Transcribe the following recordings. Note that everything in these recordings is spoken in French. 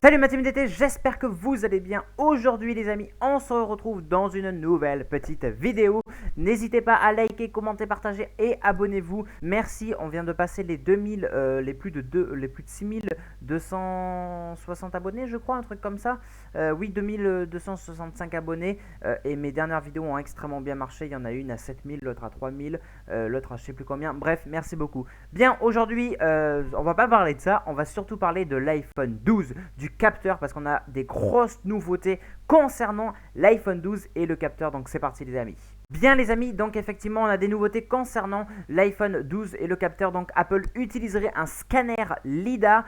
Salut ma team d'été, j'espère que vous allez bien. Aujourd'hui les amis, on se retrouve dans une nouvelle petite vidéo. N'hésitez pas à liker, commenter, partager et abonnez-vous. Merci, on vient de passer les 2000, les plus de 6260 abonnés je crois, un truc comme ça. Oui, 2265 abonnés et mes dernières vidéos ont extrêmement bien marché. Il y en a une à 7000, l'autre à 3000, l'autre à je sais plus combien. Bref, merci beaucoup. Bien, aujourd'hui on va pas parler de ça, on va surtout parler de l'iPhone 12, du capteur, parce qu'on a des grosses nouveautés concernant l'iPhone 12 et le capteur. Donc c'est parti les amis. Bien les amis, donc effectivement on a des nouveautés concernant l'iPhone 12 et le capteur. Donc Apple utiliserait un scanner lidar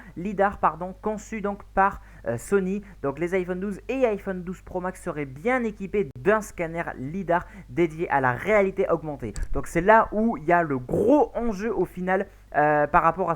conçu donc par Sony. Donc les iPhone 12 et iPhone 12 Pro Max seraient bien équipés d'un scanner lidar dédié à la réalité augmentée. Donc c'est là où il y a le gros enjeu au final par rapport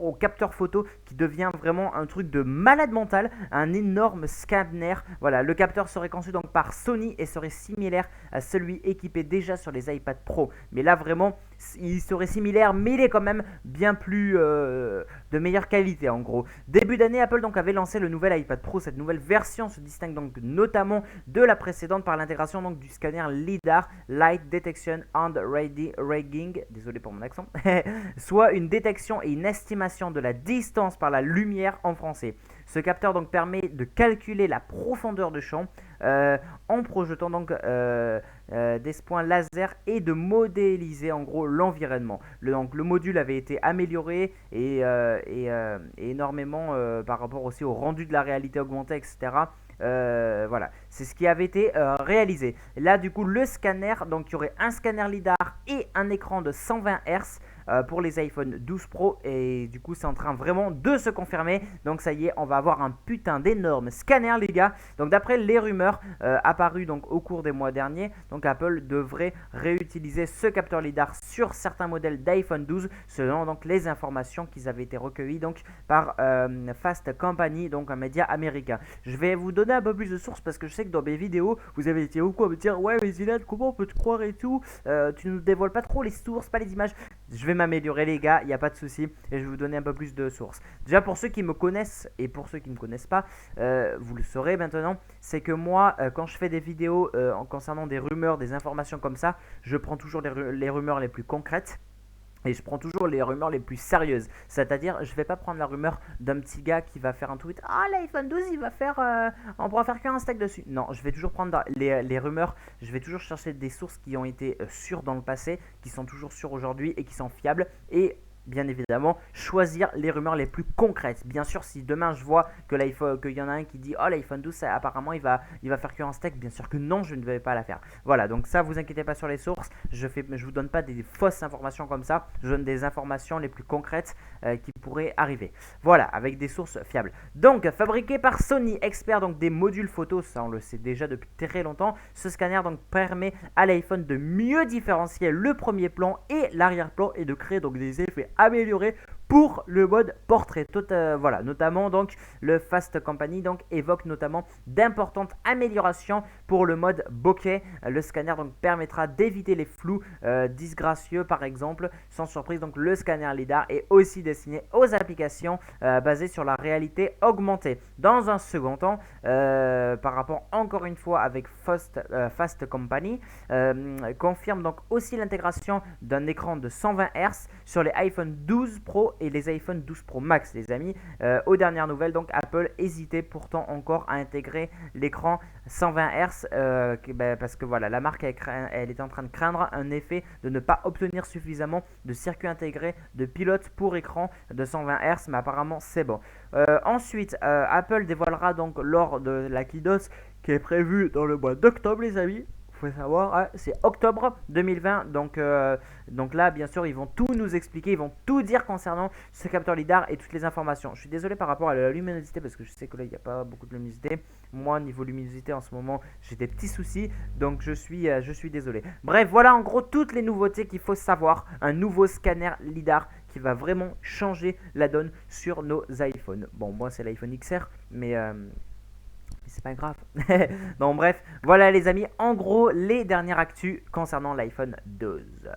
au capteur photo, qui devient vraiment un truc de malade mental, un énorme scanner. Voilà, le capteur serait conçu donc par Sony et serait similaire à celui équipé déjà sur les iPad Pro. Mais là vraiment, il serait similaire, mais il est quand même bien plus de meilleure qualité en gros. Début d'année, Apple donc avait lancé le nouvel iPad Pro. Cette nouvelle version se distingue donc notamment de la précédente par l'intégration donc du scanner lidar, Light Detection and Rigging, désolé pour mon accent, soit une détection et une estimation de la distance par la lumière en français. Ce capteur donc permet de calculer la profondeur de champ en projetant donc des points laser et de modéliser en gros l'environnement. Le module avait été amélioré et énormément par rapport aussi au rendu de la réalité augmentée, etc. Voilà, c'est ce qui avait été réalisé. Là du coup le scanner, donc il y aurait un scanner lidar et un écran de 120 Hz pour les iPhone 12 Pro, et du coup c'est en train vraiment de se confirmer. Donc ça y est, on va avoir un putain d'énorme scanner les gars. Donc d'après les rumeurs apparues donc au cours des mois derniers, donc Apple devrait réutiliser ce capteur lidar sur certains modèles d'iPhone 12 selon donc les informations qui avaient été recueillies donc par Fast Company, donc un média américain. Je vais vous donner un peu plus de sources parce que je sais que dans mes vidéos vous avez été beaucoup à me dire ouais mais Zilan, comment on peut te croire et tout, tu nous dévoiles pas trop les sources, pas les images. Je vais m'améliorer les gars, il n'y a pas de souci, et je vais vous donner un peu plus de sources. Déjà pour ceux qui me connaissent et pour ceux qui ne me connaissent pas, vous le saurez maintenant, c'est que moi quand je fais des vidéos concernant des rumeurs, des informations comme ça, je prends toujours les rumeurs les plus concrètes. Et je prends toujours les rumeurs les plus sérieuses. C'est-à-dire, je vais pas prendre la rumeur d'un petit gars qui va faire un tweet. Ah, l'iPhone 12, il va faire. On pourra faire qu'un steak dessus. Non, je vais toujours prendre les rumeurs. Je vais toujours chercher des sources qui ont été sûres dans le passé, qui sont toujours sûres aujourd'hui et qui sont fiables. Et bien évidemment, choisir les rumeurs les plus concrètes. Bien sûr, si demain je vois que qu'il y en a un qui dit oh l'iPhone 12 ça, apparemment il va faire cuire un steak, bien sûr que non, je ne vais pas la faire. Voilà, donc ça vous inquiétez pas sur les sources, je vous donne pas des fausses informations comme ça, je donne des informations les plus concrètes qui pourraient arriver. Voilà, avec des sources fiables. Donc fabriqué par Sony, expert donc des modules photos, ça on le sait déjà depuis très longtemps. Ce scanner donc permet à l'iPhone de mieux différencier le premier plan et l'arrière-plan et de créer donc des effets améliorés pour le mode portrait. Voilà, notamment donc le Fast Company donc évoque notamment d'importantes améliorations pour le mode bokeh. Le scanner donc permettra d'éviter les flous disgracieux par exemple. Sans surprise, donc le scanner lidar est aussi destiné aux applications basées sur la réalité augmentée. Dans un second temps, par rapport encore une fois avec Fast Company, confirme donc aussi l'intégration d'un écran de 120 Hz sur les iPhone 12 Pro et les iPhone 12 Pro Max les amis. Aux dernières nouvelles donc Apple hésitait pourtant encore à intégrer l'écran 120 Hz parce que voilà, la marque elle est en train de craindre un effet de ne pas obtenir suffisamment de circuits intégrés de pilote pour écran de 120 Hz, mais apparemment c'est bon. Ensuite Apple dévoilera donc lors de la keynote qui est prévue dans le mois d'octobre les amis. Faut savoir, c'est octobre 2020, donc là bien sûr ils vont tout nous expliquer, ils vont tout dire concernant ce capteur lidar et toutes les informations. Je suis désolé par rapport à la luminosité parce que je sais que là il n'y a pas beaucoup de luminosité. Moi niveau luminosité en ce moment j'ai des petits soucis, donc je suis désolé. Bref, voilà en gros toutes les nouveautés qu'il faut savoir. Un nouveau scanner lidar qui va vraiment changer la donne sur nos iPhones. Bon, moi c'est l'iPhone XR, mais c'est pas grave. Donc bref, voilà les amis, en gros les dernières actus concernant l'iPhone 12.